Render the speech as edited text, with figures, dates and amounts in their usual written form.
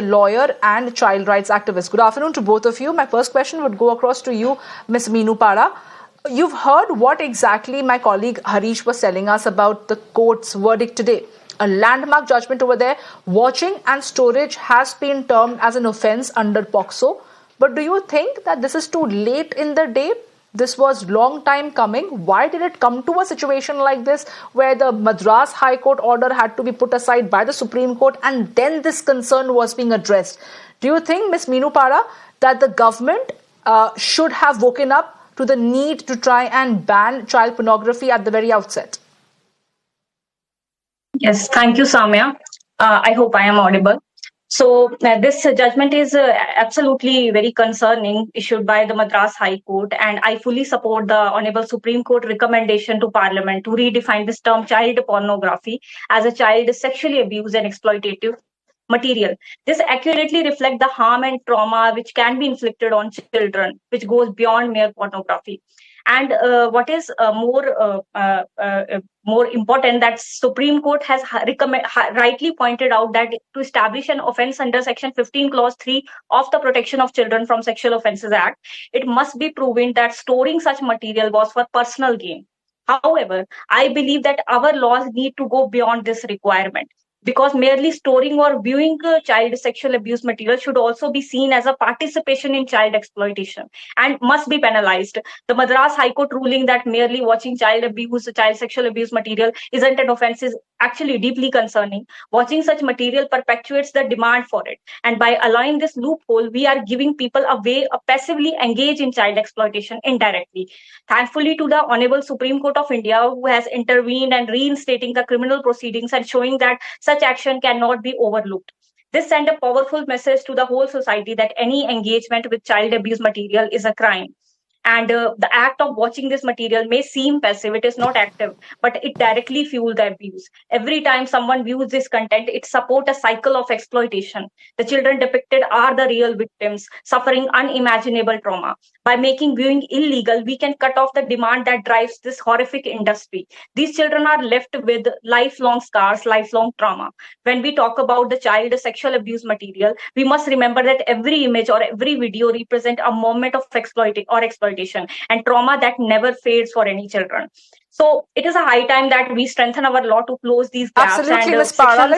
lawyer and child rights activist. Good afternoon to both of you. My first question would go across to you, Ms. Meenu Para. You've heard what exactly my colleague Harish was telling us about the court's verdict today. A landmark judgment over there. Watching and storage has been termed as an offence under POCSO. But do you think that this is too late in the day? This was long time coming. Why did it come to a situation like this where the Madras High Court order had to be put aside by the Supreme Court and then this concern was being addressed? Do you think, Ms. Meenu Para, that the government should have woken up to the need to try and ban child pornography at the very outset? Yes, thank you, Samya. I hope I am audible. So this judgment is absolutely very concerning, issued by the Madras High Court, and I fully support the Honorable Supreme Court recommendation to Parliament to redefine this term child pornography as a child sexually abused and exploitative material. This accurately reflects the harm and trauma which can be inflicted on children, which goes beyond mere pornography. And what is more important, that Supreme Court has rightly pointed out that to establish an offence under Section 15, Clause 3 of the Protection of Children from Sexual Offences Act, it must be proven that storing such material was for personal gain. However, I believe that our laws need to go beyond this requirement, because merely storing or viewing child sexual abuse material should also be seen as a participation in child exploitation and must be penalized. The Madras High Court ruling that merely watching child sexual abuse material isn't an offense is actually deeply concerning. Watching such material perpetuates the demand for it. And by allowing this loophole, we are giving people a way to passively engage in child exploitation indirectly. Thankfully to the Honorable Supreme Court of India, who has intervened and reinstating the criminal proceedings and showing that such action cannot be overlooked. This sent a powerful message to the whole society that any engagement with child abuse material is a crime. And the act of watching this material may seem passive, it is not active, but it directly fuels the abuse. Every time someone views this content, it supports a cycle of exploitation. The children depicted are the real victims, suffering unimaginable trauma. By making viewing illegal, we can cut off the demand that drives this horrific industry. These children are left with lifelong scars, lifelong trauma. When we talk about the child sexual abuse material, we must remember that every image or every video represents a moment of exploitation and trauma that never fades for any children. So it is a high time that we strengthen our law to close these gaps. Absolutely, Ms. Para.